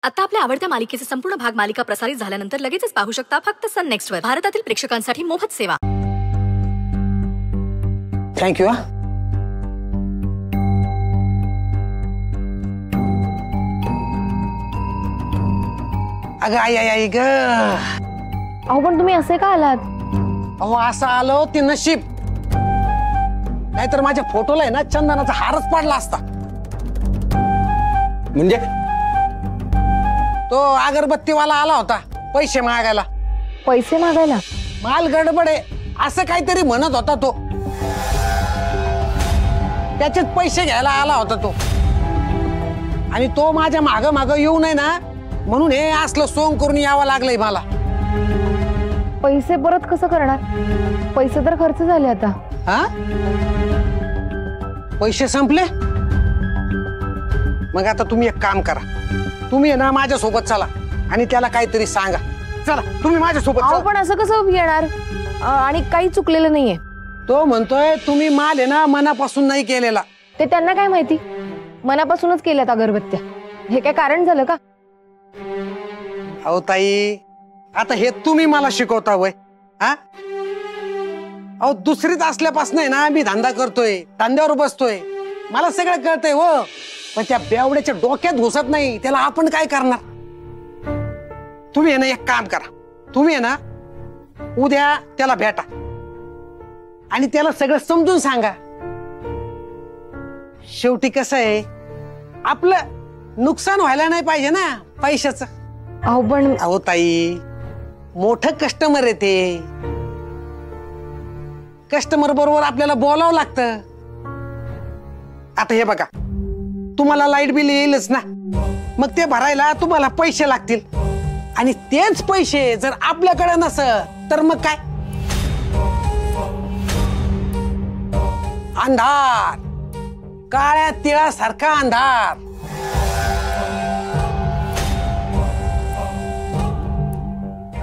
आता आपल्या आवडत्या मालिकेचे संपूर्ण भाग मालिका प्रसारित झाल्यानंतर लगेचच पाहू शकता फक्त सन नेक्स्ट वर. भारतातील प्रेक्षकांसाठी मोफत सेवा. थँक्यू. अगं आई आई आई ग. अहो पण तुम्ही असे का आलात? अहो असं आलो ते नशीब, नाहीतर माझ्या फोटोला आहे ना चंदनाचा हारच पडला असता. म्हणजे तो अगरबत्तीवाला आला होता पैसे मागायला. पैसे मागायला? माल गडबड आहे असं काहीतरी म्हणत होता तो. त्याचेच पैसे घ्यायला आला होता तो. आणि तो माझ्या माग माग येऊ नये ना म्हणून हे असलं सोंग करून यावं लागलंय मला. पैसे परत कसं करणार? पैसे तर खर्च झाले आता. हा? पैसे संपले? मग आता तुम्ही एक काम करा, तुम्ही ना माझ्या सोबत चला आणि त्याला काहीतरी सांगा. चला तुम्ही माझ्या सोबत. अहो पण असं कसं येणार? आणि काही चुकलेलं नाहीये. तो म्हणतोय तुम्ही माल आहे ना मनापासून नाही केलेला. ते त्यांना काय माहिती? मनापासूनच केल्यात अगरबत्त्या. हे काय कारण झालं का? अहो ताई, आता हे तुम्ही मला शिकवता वय? हा? अहो दुसरीच असल्यापासून आहे ना मी धंदा करतोय, धंद्यावर बसतोय, मला सगळं कळतंय हो. पण त्या बेवड्याच्या डोक्यात घुसत नाही, त्याला आपण काय करणार? तुम्ही आहे ना एक काम करा, तुम्ही आहे ना उद्या त्याला भेटा आणि त्याला सगळं समजून सांगा. शेवटी कसं आहे, आपलं नुकसान व्हायला नाही पाहिजे ना पैशाचं. अहो पण अहो ताई, मोठं कस्टमर आहे ते. कस्टमर बरोबर आपल्याला बोलावं लागतं. आता हे बघा, तुम्हाला लाईट बिल येईलच ना, मग ते भरायला तुम्हाला पैसे लागतील. आणि तेच पैसे जर आपल्याकडे नसत तर मग काय? अंधार, काळ्या तिळासारखा अंधार.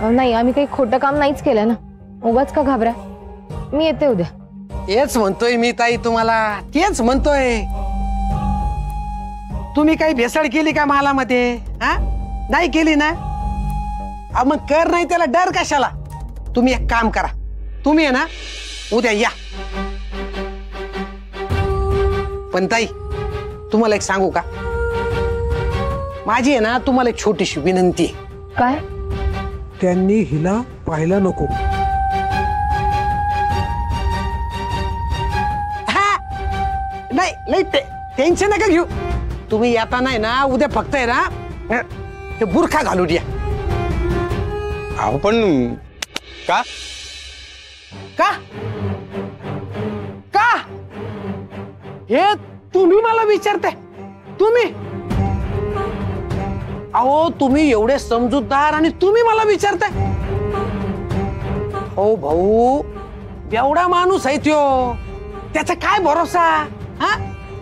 नाही, आम्ही काही खोटं काम नाहीच केलं ना. उगाच का घाबरा. मी येते उद्या. तेच म्हणतोय मी ताई तुम्हाला, तेच म्हणतोय. तुम्ही काही भेसळ केली का मालामध्ये? हा, नाही केली ना? मग कर नाही त्याला डर कशाला? तुम्ही एक काम करा, तुम्ही आहे ना उद्या या. पण ताई तुम्हाला एक सांगू का? माझी आहे ना तुम्हाला एक छोटीशी विनंती आहे. काय? त्यांनी हिला पाहायला नको. नाही लई टेन्शन नका घेऊ. तुम्ही येता नाही ना उद्या फक्त आहे ना ते बुरखा घालू द्या. अहो पण का? का का हे तुम्ही मला विचारताय? तुम्ही? अहो तुम्ही एवढे समजूतदार आणि तुम्ही मला विचारताय? हो भाऊ, एवढा माणूस आहे त्यो, त्याचा काय भरोसा? हा,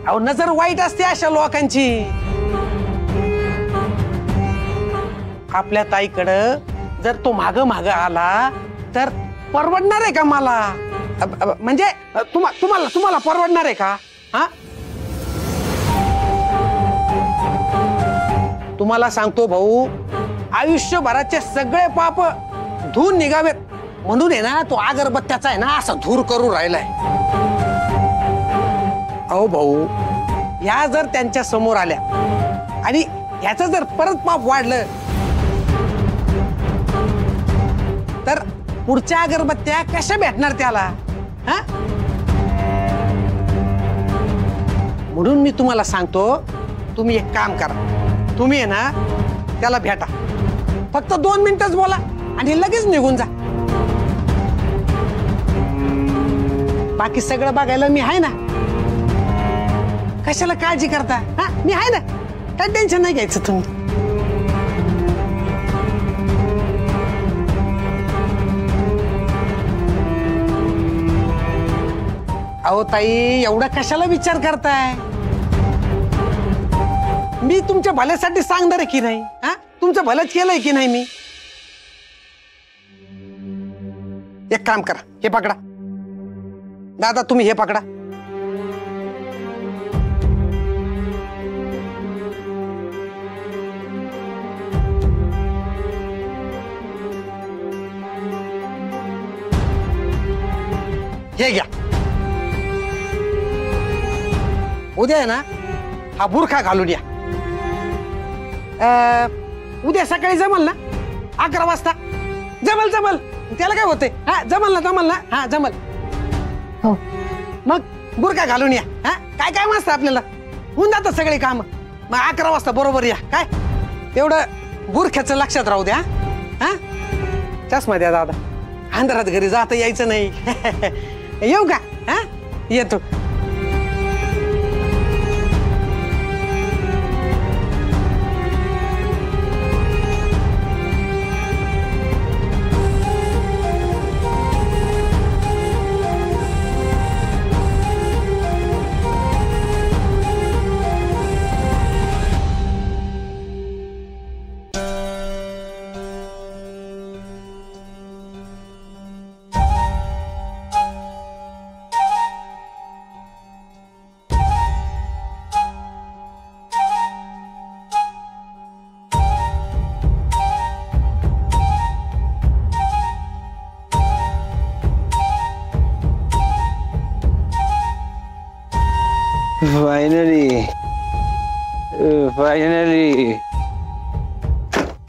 अहो नजर वाईट असते अशा लोकांची. आपल्या ताईकडं जर तो माग माग आला तर परवडणार आहे का मला? म्हणजे तुम्हाला परवडणार आहे का? हा, तुम्हाला सांगतो भाऊ, आयुष्यभराचे सगळे पाप धुवून निघावेत म्हणून आहे ना तो अगरबत्त्याचा आहे ना असा धूर करून राहिलाय. अहो भाऊ, या जर त्यांच्या समोर आल्या आणि ह्याचं जर परत पाप वाढलं तर पुढच्या अगरबत्त्या कशा भेटणार त्याला? हा, म्हणून मी तुम्हाला सांगतो, तुम्ही एक काम करा, तुम्ही आहे ना त्याला भेटा, फक्त 2 मिनिटच बोला आणि लगेच निघून जा. बाकी सगळं बघायला मी आहे ना. कशाला काळजी करता? हा, मी आहे ना, काय टेन्शन नाही घ्यायचं तुम्ही. अहो ताई, एवढा कशाला विचार करताय? मी तुमच्या भल्यासाठी सांगणार आहे की नाही? हा, तुमचं भलंच केलंय की नाही मी? एक काम करा, हे पकडा दादा, तुम्ही हे पकडा. हे घ्या. उद्या आहे ना हा बुरखा घालून या. उद्या सकाळी जमल ना 11 वाजता? जमल जमल, त्याला काय होते. हा जमल ना, जमल ना, हा जमल. हो. मग बुरखा घालून या. हा काय काय मस्त आपल्याला होऊन जातात सगळे काम. मग 11 वाजता बरोबर या. काय तेवढं बुरख्याचं लक्षात राहू द्या. हा चष्मा द्या दादा. अंधारात घरी जाता यायचं नाही. येऊ का? हा येतो.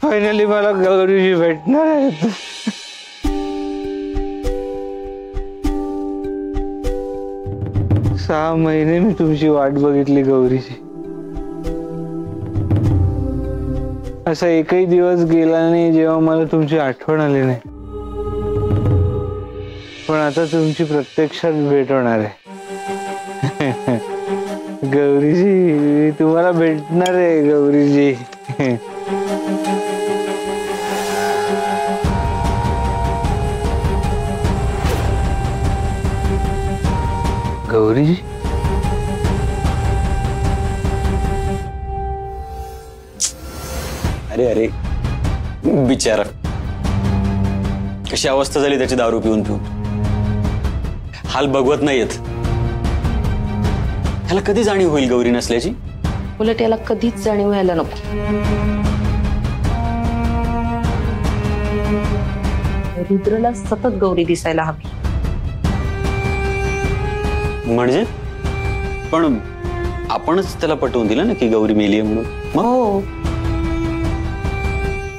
फायनली मला गौरीजी भेटणार आहे. 6 महिने मी तुमची वाट बघितली गौरीजी. असा एकही दिवस गेला नाही जेव्हा मला तुमची आठवण आली नाही. पण आता तुमची प्रत्यक्षात भेट होणार आहे. गौरीजी तुम्हाला भेटणार आहे गौरीजी. गौरीजी अरे अरे बिचारा, कशी अवस्था झाली त्याची दारू पिऊन पिऊन. हाल बघवत नाहीयेत. ह्याला कधी जाणीव होईल गौरी नसल्याची? उलट याला कधीच जाणीव व्हायला नको. रुद्रला सतत गौरी दिसायला हवी. म्हणजे पण आपणच त्याला पटवून दिलं ना की गौरी मेली आहे म्हणून. मग हो,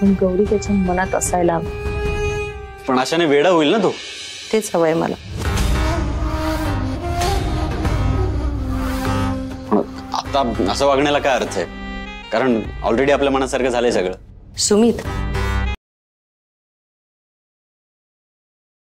पण गौरी त्याच्या मनात असायला हवी. पण अशाने वेडा होईल ना तो. तेच हवंय मला. आता असं वागण्याला काय अर्थ आहे? कारण ऑलरेडी आपल्या मनासारखं झालंय सगळं. सुमित,